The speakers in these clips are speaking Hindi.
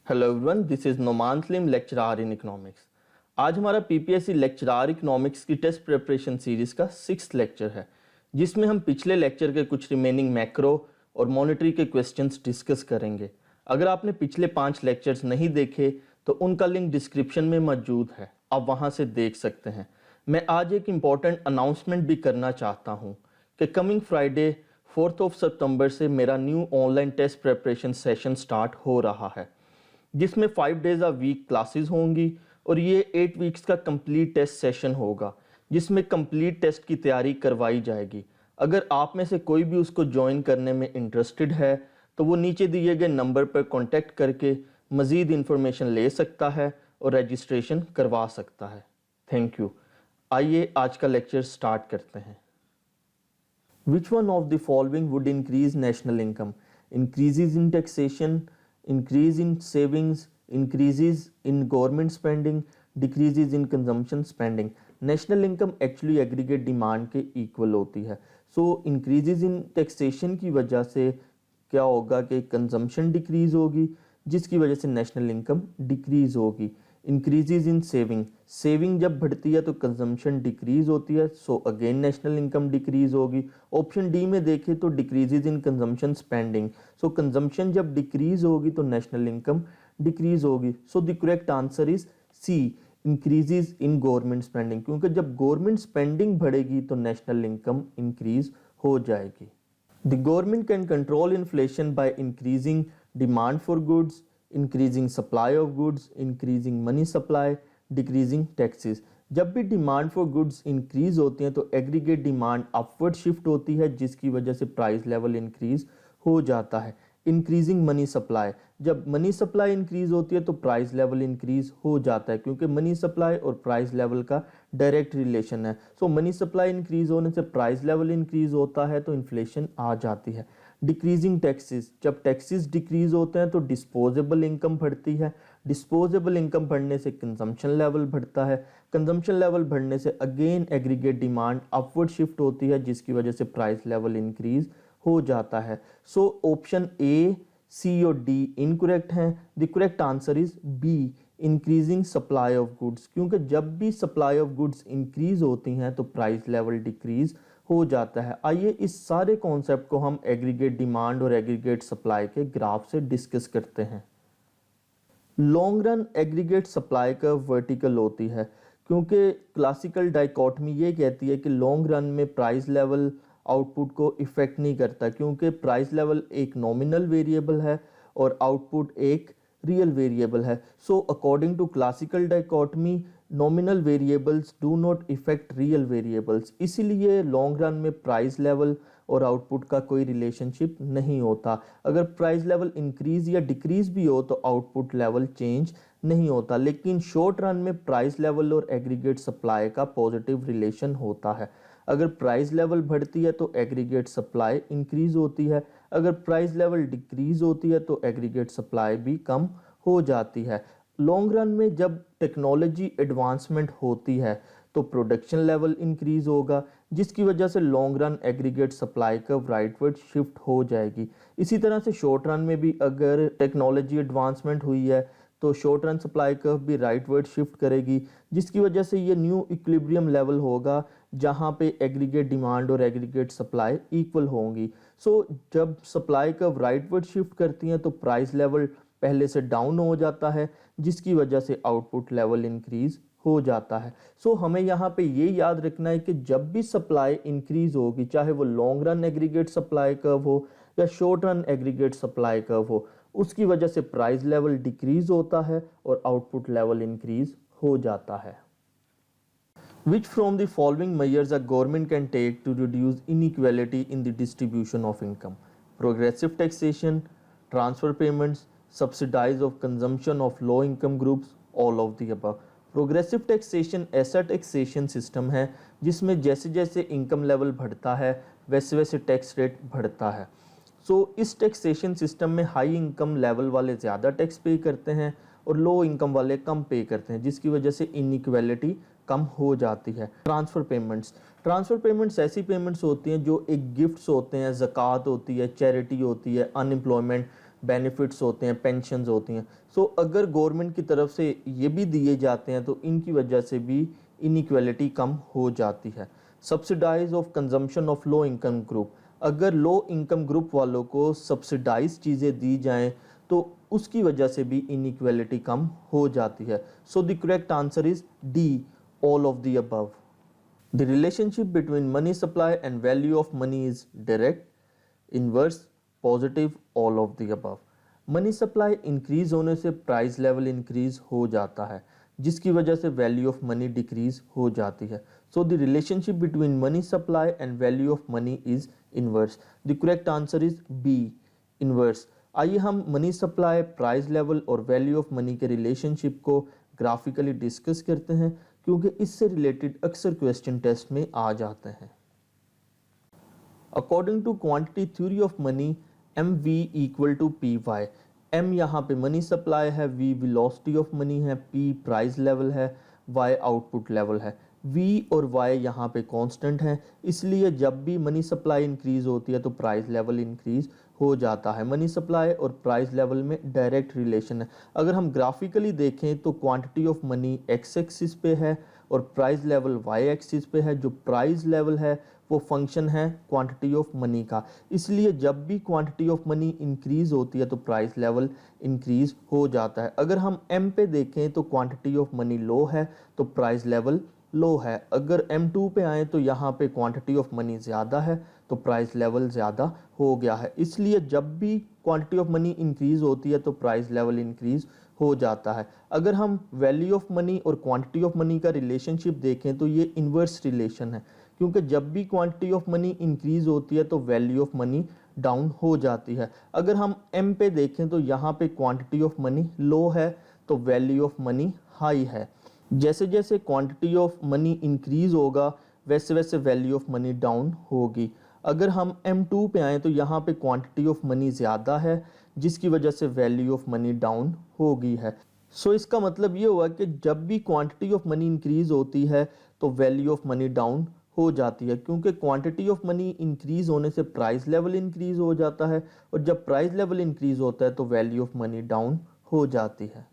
Hello everyone, this is Noman Salim, lecturer in economics. आज हमारा पीपीएससी लेक्चरर इकोनॉमिक्स की टेस्ट प्रिपरेशन सीरीज़ का 6th लेक्चर है, जिसमें हम पिछले लेक्चर के कुछ रिमेनिंग मैक्रो और मॉनेटरी के क्वेश्चंस डिस्कस करेंगे। अगर आपने पिछले 5 लेक्चर्स नहीं देखे तो उनका लिंक डिस्क्रिप्शन में मौजूद है, आप वहाँ से देख सकते हैं। मैं आज एक इम्पॉर्टेंट अनाउंसमेंट भी करना चाहता हूँ कि कमिंग फ्राइडे 4 सितंबर से मेरा new online test preparation session start हो रहा है, जिसमें 5 डेज अ वीक क्लासेस होंगी और ये 8 वीक्स का कंप्लीट टेस्ट सेशन होगा, जिसमें कंप्लीट टेस्ट की तैयारी करवाई जाएगी। अगर आप में से कोई भी उसको ज्वाइन करने में इंटरेस्टेड है तो वो नीचे दिए गए नंबर पर कॉन्टैक्ट करके मज़ीद इन्फॉर्मेशन ले सकता है और रजिस्ट्रेशन करवा सकता है। Thank you. आइए आज का लेक्चर स्टार्ट करते हैं। Which one of the following would increase national income? Increases in taxation, increase in savings, increases in government spending, decreases in consumption spending. National income actually aggregate demand के equal होती है। So increases in taxation की वजह से क्या होगा कि consumption decrease होगी, जिसकी वजह से national income decrease होगी। इंक्रीजेज इन सेविंग जब बढ़ती है तो कंजम्पशन डिक्रीज होती है, so again national income decrease होगी। ऑप्शन डी में देखें तो decreases in consumption spending, so consumption जब डिक्रीज होगी तो नेशनल इनकम डिक्रीज होगी। So the correct answer is C, increases in government spending, क्योंकि जब गवर्नमेंट स्पेंडिंग बढ़ेगी तो नेशनल इनकम इंक्रीज हो जाएगी। The government can control inflation by increasing demand for goods, increasing supply of goods, increasing money supply, decreasing taxes. जब भी डिमांड फॉर गुड्स इंक्रीज होती हैं तो एग्रीगेट डिमांड अपवर्ड शिफ्ट होती है, जिसकी वजह से प्राइस लेवल इंक्रीज हो जाता है। इंक्रीजिंग मनी सप्लाई, जब मनी सप्लाई इंक्रीज होती है तो प्राइस लेवल इंक्रीज हो जाता है, क्योंकि मनी सप्लाई और प्राइस लेवल का डायरेक्ट रिलेशन है। सो मनी सप्लाई इंक्रीज होने से प्राइस लेवल इंक्रीज होता है तो इन्फ्लेशन आ जाती है। डिक्रीजिंग टैक्सेस, जब टैक्सेस डिक्रीज होते हैं तो डिस्पोजेबल इनकम बढ़ती है, डिस्पोजेबल इनकम बढ़ने से कंजम्पशन लेवल बढ़ता है, कंजम्पशन लेवल बढ़ने से again aggregate demand upward shift होती है, जिसकी वजह से प्राइस लेवल इंक्रीज हो जाता है। सो ऑप्शन ए, सी और डी इनकरेक्ट हैं। The correct answer is B, increasing supply of goods, क्योंकि जब भी सप्लाई ऑफ गुड्स इंक्रीज होती हैं तो प्राइस लेवल डिक्रीज हो जाता है। आइए इस सारे कॉन्सेप्ट को हम एग्रीगेट डिमांड और एग्रीगेट सप्लाई के ग्राफ से डिस्कस करते हैं। लॉन्ग रन एग्रीगेट सप्लाई का वर्टिकल होती है, क्योंकि क्लासिकल डाइकोटमी ये कहती है कि लॉन्ग रन में प्राइस लेवल आउटपुट को इफेक्ट नहीं करता, क्योंकि प्राइस लेवल एक नॉमिनल वेरिएबल है और आउटपुट एक रियल वेरिएबल है। So according to classical dichotomy nominal variables do not effect real variables, इसीलिए लॉन्ग रन में प्राइस लेवल और आउटपुट का कोई रिलेशनशिप नहीं होता। अगर प्राइस लेवल इंक्रीज या डिक्रीज भी हो तो आउटपुट लेवल चेंज नहीं होता, लेकिन शॉर्ट रन में प्राइस लेवल और एग्रीगेट सप्लाई का पॉजिटिव रिलेशन होता है। अगर प्राइस लेवल बढ़ती है तो एग्रीगेट सप्लाई इंक्रीज होती है, अगर प्राइस लेवल डिक्रीज होती है तो एग्रीगेट सप्लाई भी कम हो जाती है। लॉन्ग रन में जब टेक्नोलॉजी एडवांसमेंट होती है तो प्रोडक्शन लेवल इंक्रीज होगा, जिसकी वजह से लॉन्ग रन एग्रीगेट सप्लाई का राइटवर्ड शिफ्ट हो जाएगी। इसी तरह से शॉर्ट रन में भी अगर टेक्नोलॉजी एडवांसमेंट हुई है तो शॉर्ट रन सप्लाई कर्व भी राइटवर्ड शिफ्ट करेगी, जिसकी वजह से ये न्यू इक्विलिब्रियम लेवल होगा जहाँ पे एग्रीगेट डिमांड और एग्रीगेट सप्लाई इक्वल होंगी। सो जब सप्लाई कर्व राइटवर्ड शिफ्ट करती हैं तो प्राइस लेवल पहले से डाउन हो जाता है, जिसकी वजह से आउटपुट लेवल इंक्रीज हो जाता है। सो हमें यहाँ पे ये याद रखना है कि जब भी सप्लाई इंक्रीज होगी, चाहे वो long run aggregate supply curve हो या short run aggregate supply curve हो, उसकी वजह से प्राइस लेवल डिक्रीज होता है और आउटपुट लेवल इंक्रीज हो जाता है। Which from the following measures a government can take to reduce inequality in the distribution of income? Progressive taxation, transfer payments, subsidies of consumption of low income groups, all of the above. Progressive taxation ऐसा टैक्सेशन सिस्टम है जिसमें जैसे जैसे इनकम लेवल बढ़ता है वैसे वैसे टैक्स रेट बढ़ता है। सो इस टैक्सेशन सिस्टम में हाई इनकम लेवल वाले ज़्यादा टैक्स पे करते हैं और लो इनकम वाले कम पे करते हैं, जिसकी वजह से इनइक्वालिटी कम हो जाती है। ट्रांसफ़र पेमेंट्स ऐसी पेमेंट्स होती हैं जो एक गिफ्ट्स होते हैं, ज़कात होती है, चैरिटी होती है, अनएम्प्लॉयमेंट बेनिफिट्स होते हैं, पेंशन्स होती हैं। सो अगर गवर्नमेंट की तरफ से ये भी दिए जाते हैं तो इनकी वजह से भी इनइक्वालिटी कम हो जाती है। Subsidise of consumption of low income group, अगर लो इनकम ग्रुप वालों को सब्सिडाइज चीज़ें दी जाएं तो उसकी वजह से भी इनइक्वालिटी कम हो जाती है। So the correct answer is D, all of the above. The relationship between money supply and value of money is direct, inverse, positive, all of the above. Money supply increase होने से प्राइस लेवल इंक्रीज हो जाता है, जिसकी वजह से वैल्यू ऑफ मनी डिक्रीज हो जाती है। So the relationship between money supply and value of money is inverse. The correct answer is B, inverse. आइए हम मनी सप्लाई, प्राइस लेवल और वैल्यू ऑफ मनी के रिलेशनशिप को ग्राफिकली डिस्कस करते हैं, क्योंकि इससे रिलेटेड अक्सर क्वेश्चन टेस्ट में आ जाते हैं। According to quantity theory of money, M V equal to P Y. M यहाँ पे मनी सप्लाई है, वी वेलोसिटी ऑफ मनी है, पी प्राइस लेवल है, वाई आउटपुट लेवल है। वी और वाई यहाँ पे कांस्टेंट हैं, इसलिए जब भी मनी सप्लाई इंक्रीज होती है तो प्राइस लेवल इंक्रीज हो जाता है। मनी सप्लाई और प्राइस लेवल में डायरेक्ट रिलेशन है। अगर हम ग्राफिकली देखें तो quantity of money x axis पे है और प्राइस लेवल वाई एक्सिस पे है। जो प्राइस लेवल है वो फंक्शन है क्वांटिटी ऑफ मनी का, इसलिए जब भी क्वांटिटी ऑफ मनी इंक्रीज होती है तो प्राइस लेवल इंक्रीज हो जाता है। अगर हम एम पे देखें तो क्वांटिटी ऑफ मनी लो है तो प्राइस लेवल लो है। अगर M2 पे आए तो यहाँ पे क्वांटिटी ऑफ मनी ज़्यादा है तो प्राइस लेवल ज़्यादा हो गया है, इसलिए जब भी क्वांटिटी ऑफ मनी इंक्रीज होती है तो प्राइस लेवल इंक्रीज हो जाता है। अगर हम वैल्यू ऑफ मनी और क्वांटिटी ऑफ मनी का रिलेशनशिप देखें तो ये इन्वर्स रिलेशन है, क्योंकि जब भी क्वांटिटी ऑफ मनी इंक्रीज होती है तो वैल्यू ऑफ मनी डाउन हो जाती है। अगर हम M पे देखें तो यहाँ पे क्वांटिटी ऑफ मनी लो है तो वैल्यू ऑफ मनी हाई है। जैसे जैसे क्वांटिटी ऑफ मनी इंक्रीज होगा वैसे वैसे वैल्यू ऑफ मनी डाउन होगी। अगर हम M2 पे आए तो यहाँ पे क्वांटिटी ऑफ मनी ज़्यादा है, जिसकी वजह से वैल्यू ऑफ मनी डाउन हो गई है। सो इसका मतलब ये हुआ कि जब भी क्वांटिटी ऑफ मनी इंक्रीज होती है तो वैल्यू ऑफ मनी डाउन हो जाती है, क्योंकि क्वांटिटी ऑफ मनी इंक्रीज होने से प्राइस लेवल इंक्रीज हो जाता है और जब प्राइस लेवल इंक्रीज होता है तो वैल्यू ऑफ मनी डाउन हो जाती है।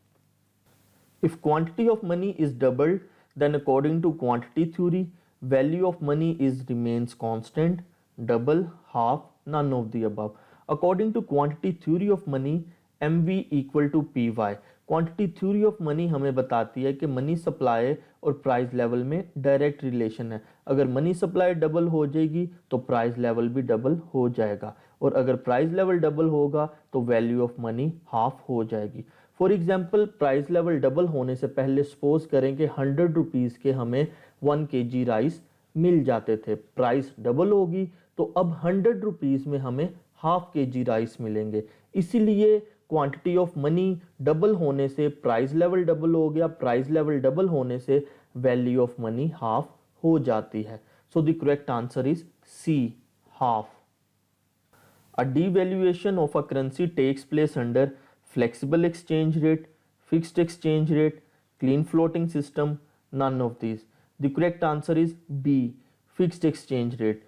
If quantity of money is doubled, then according to quantity theory, value of money is remains constant, double, half, none of the above. According to quantity theory of money, MV equal to PY. Quantity theory of money हमें बताती है कि मनी सप्लाई और प्राइस लेवल में डायरेक्ट रिलेशन है। अगर मनी सप्लाई डबल हो जाएगी तो प्राइस लेवल भी डबल हो जाएगा, और अगर प्राइस लेवल डबल होगा तो वैल्यू ऑफ मनी हाफ हो जाएगी। For example, price level double होने से पहले सपोज करें कि 100 रुपीज़ के हमें 1 kg राइस मिल जाते थे। प्राइस डबल होगी तो अब 100 रुपीज़ में हमें हाफ kg राइस मिलेंगे। इसीलिए क्वांटिटी ऑफ मनी डबल होने से प्राइस लेवल डबल हो गया, प्राइस लेवल डबल होने से वैल्यू ऑफ मनी हाफ हो जाती है। So the correct answer is C, half. A devaluation of a currency takes place under flexible exchange rate, fixed exchange rate, clean floating system, none of these. The correct answer is B, fixed exchange rate.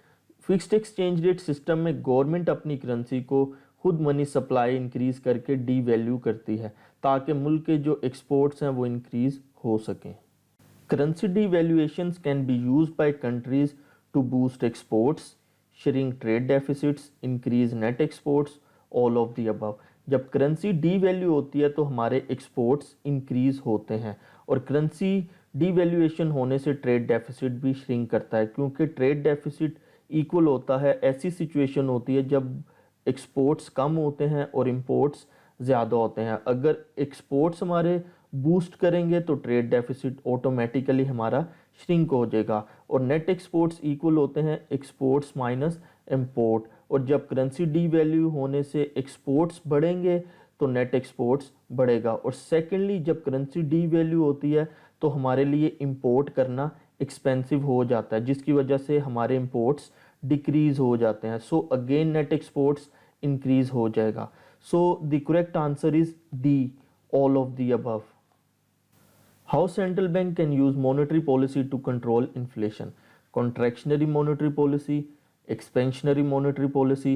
Fixed exchange rate system में गवर्नमेंट अपनी करेंसी को खुद मनी सप्लाई इंक्रीज करके डी वैल्यू करती है, ताकि मुल्क के जो एक्सपोर्ट्स हैं वो इंक्रीज हो सकें। Currency devaluations can be used by countries to boost exports, shrink trade deficits, increase net exports, all of the above. जब करेंसी डीवैल्यू होती है तो हमारे एक्सपोर्ट्स इंक्रीज होते हैं, और करेंसी डीवैल्यूएशन होने से ट्रेड डेफिसिट भी श्रिंक करता है, क्योंकि ट्रेड डेफिसिट इक्वल होता है, ऐसी सिचुएशन होती है जब एक्सपोर्ट्स कम होते हैं और इंपोर्ट्स ज़्यादा होते हैं। अगर एक्सपोर्ट्स हमारे बूस्ट करेंगे तो ट्रेड डेफिसिट ऑटोमेटिकली हमारा श्रिंक हो जाएगा, और नेट एक्सपोर्ट्स इक्वल होते हैं एक्सपोर्ट्स माइनस इंपोर्ट, और जब करेंसी डीवैल्यू होने से एक्सपोर्ट्स बढ़ेंगे तो नेट एक्सपोर्ट्स बढ़ेगा। और सेकेंडली, जब करेंसी डीवैल्यू होती है तो हमारे लिए इंपोर्ट करना एक्सपेंसिव हो जाता है, जिसकी वजह से हमारे इंपोर्ट्स डिक्रीज हो जाते हैं। So again net exports increase हो जाएगा। सो the correct answer is D, all of the above. How central bank can use monetary policy to control inflation? Contractionary monetary policy, expansionary monetary policy,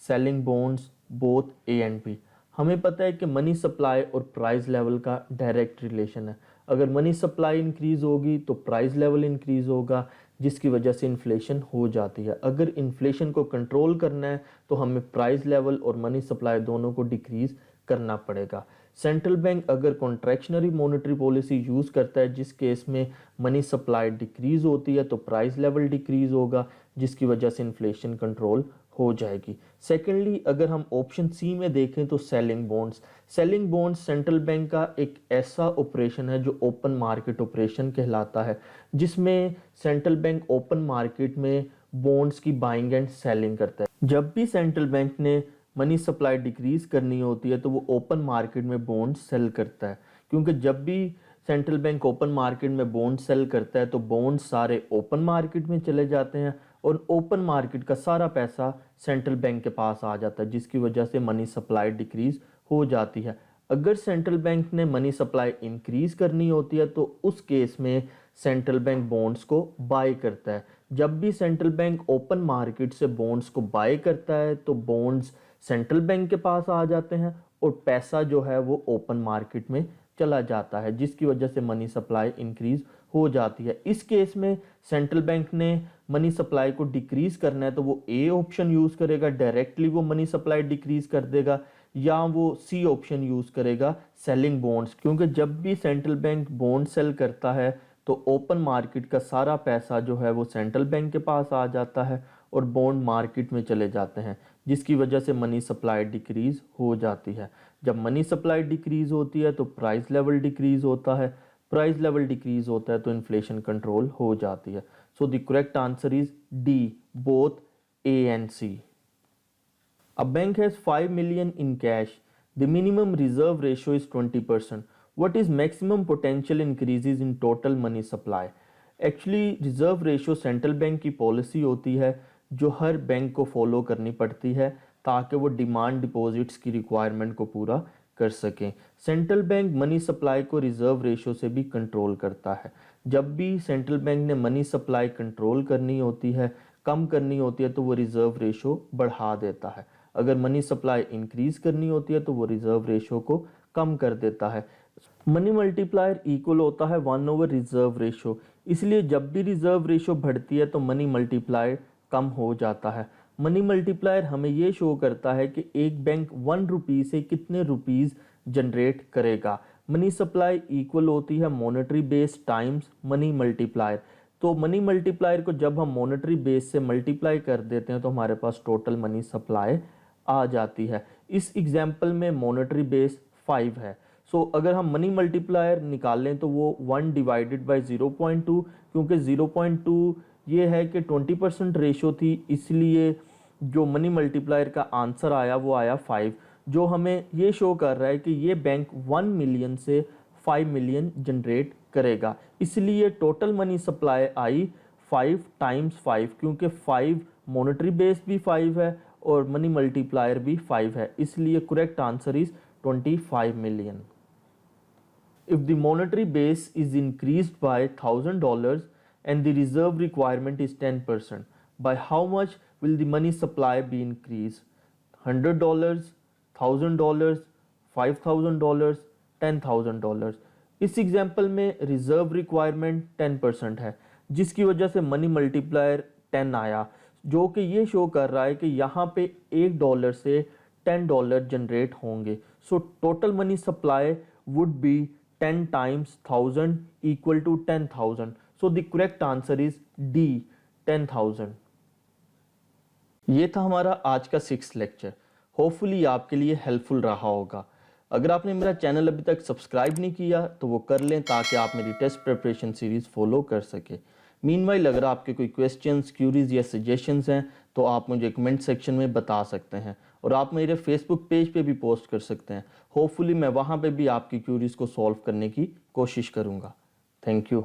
selling bonds, both A and B. हमें पता है कि मनी सप्लाई और प्राइस लेवल का डायरेक्ट रिलेशन है। अगर मनी सप्लाई इंक्रीज़ होगी तो प्राइस लेवल इंक्रीज़ होगा, जिसकी वजह से इन्फ्लेशन हो जाती है। अगर इन्फ्लेशन को कंट्रोल करना है तो हमें प्राइस लेवल और मनी सप्लाई दोनों को डिक्रीज़ करना पड़ेगा। सेंट्रल बैंक अगर कॉन्ट्रैक्शनरी मॉनेटरी पॉलिसी यूज़ करता है, जिस केस में मनी सप्लाई डिक्रीज़ होती है तो प्राइस लेवल डिक्रीज़ होगा, जिसकी वजह से इन्फ्लेशन कंट्रोल हो जाएगी। सेकेंडली, अगर हम ऑप्शन सी में देखें तो selling bonds. Selling bonds central bank का एक ऐसा ऑपरेशन है जो ओपन मार्केट ऑपरेशन कहलाता है, जिसमें सेंट्रल बैंक ओपन मार्केट में बॉन्ड्स की बाइंग एंड सेलिंग करता है। जब भी सेंट्रल बैंक ने मनी सप्लाई डिक्रीज करनी होती है तो वो ओपन मार्केट में बॉन्ड सेल करता है, क्योंकि जब भी सेंट्रल बैंक ओपन मार्केट में बॉन्ड सेल करता है तो बॉन्ड सारे ओपन मार्केट में चले जाते हैं और ओपन मार्केट का सारा पैसा सेंट्रल बैंक के पास आ जाता है, जिसकी वजह से मनी सप्लाई डिक्रीज हो जाती है। अगर सेंट्रल बैंक ने मनी सप्लाई इंक्रीज करनी होती है तो उस केस में सेंट्रल बैंक बॉन्ड्स को बाय करता है। जब भी सेंट्रल बैंक ओपन मार्केट से बॉन्ड्स को बाय करता है तो बॉन्ड्स सेंट्रल बैंक के पास आ जाते हैं और पैसा जो है वो ओपन मार्केट में चला जाता है, जिसकी वजह से मनी सप्लाई इंक्रीज हो जाती है। इस केस में सेंट्रल बैंक ने मनी सप्लाई को डिक्रीज करना है तो वो ए ऑप्शन यूज करेगा, डायरेक्टली वो मनी सप्लाई डिक्रीज कर देगा, या वो सी ऑप्शन यूज करेगा, सेलिंग बॉन्ड्स। क्योंकि जब भी सेंट्रल बैंक बॉन्ड सेल करता है तो ओपन मार्केट का सारा पैसा जो है वो सेंट्रल बैंक के पास आ जाता है और बॉन्ड मार्केट में चले जाते हैं, जिसकी वजह से मनी सप्लाई डिक्रीज हो जाती है। जब मनी सप्लाई डिक्रीज होती है तो प्राइस लेवल डिक्रीज होता है, प्राइस लेवल डिक्रीज होता है तो इन्फ्लेशन कंट्रोल हो जाती है। So the correct answer is D, both A and C. A bank has 5 million in cash. The minimum reserve ratio is 20%. What is maximum potential increases in total money supply? Actually, reserve ratio central bank की पॉलिसी होती है जो हर बैंक को फॉलो करनी पड़ती है ताकि वो डिमांड डिपॉजिट्स की रिक्वायरमेंट को पूरा कर सकें। सेंट्रल बैंक मनी सप्लाई को रिजर्व रेशो से भी कंट्रोल करता है। जब भी सेंट्रल बैंक ने मनी सप्लाई कंट्रोल करनी होती है, कम करनी होती है, तो वो रिजर्व रेशो बढ़ा देता है। अगर मनी सप्लाई इंक्रीज करनी होती है तो वो रिजर्व रेशो को कम कर देता है। मनी मल्टीप्लायर इक्वल होता है 1/, रिजर्व रेशो, इसलिए जब भी रिजर्व रेशो बढ़ती है तो मनी मल्टीप्लायर कम हो जाता है। मनी मल्टीप्लायर हमें ये शो करता है कि एक बैंक 1 रुपी से कितने रुपीज़ जनरेट करेगा। मनी सप्लाई इक्वल होती है monetary base times money multiplier. तो मनी मल्टीप्लायर को जब हम मॉनेटरी बेस से मल्टीप्लाई कर देते हैं तो हमारे पास टोटल मनी सप्लाई आ जाती है। इस एग्जाम्पल में मॉनेटरी बेस 5 है। सो अगर हम मनी मल्टीप्लायर निकालें तो वो 1 डिवाइडेड बाई 0.2, क्योंकि 0.2 ये है कि 20% रेशो थी, इसलिए जो मनी मल्टीप्लायर का आंसर आया वो आया 5, जो हमें ये शो कर रहा है कि ये बैंक 1 मिलियन से 5 मिलियन जनरेट करेगा। इसलिए total money supply I 5 times 5, क्योंकि 5 मॉनेटरी बेस भी 5 है और मनी मल्टीप्लायर भी 5 है, इसलिए correct answer is 25 million. If the monetary base is increased by $1,000 and the reserve requirement is 10%, by how much will the money supply be increased? $100, $1,000, $5,000, $10,000। इस एग्जाम्पल में रिजर्व रिक्वायरमेंट 10% है, जिसकी वजह से मनी मल्टीप्लायर 10 आया, जो कि ये शो कर रहा है कि यहाँ पे $1 से $10 जनरेट होंगे। So total money supply would be 10 times 1000 equal to 10,000. So the correct answer is D, 10,000. ये था हमारा आज का 6th लेक्चर। होपफुली आपके लिए हेल्पफुल रहा होगा। अगर आपने मेरा चैनल अभी तक सब्सक्राइब नहीं किया तो वो कर लें ताकि आप मेरी टेस्ट प्रिपरेशन सीरीज़ फॉलो कर सके। मीनवाइल अगर आपके कोई क्वेश्चंस, क्यूरीज या सजेशंस हैं तो आप मुझे कमेंट सेक्शन में बता सकते हैं और आप मेरे फेसबुक पेज पे भी पोस्ट कर सकते हैं। होपफुली मैं वहाँ पे भी आपकी क्यूरीज को सॉल्व करने की कोशिश करूँगा। Thank you.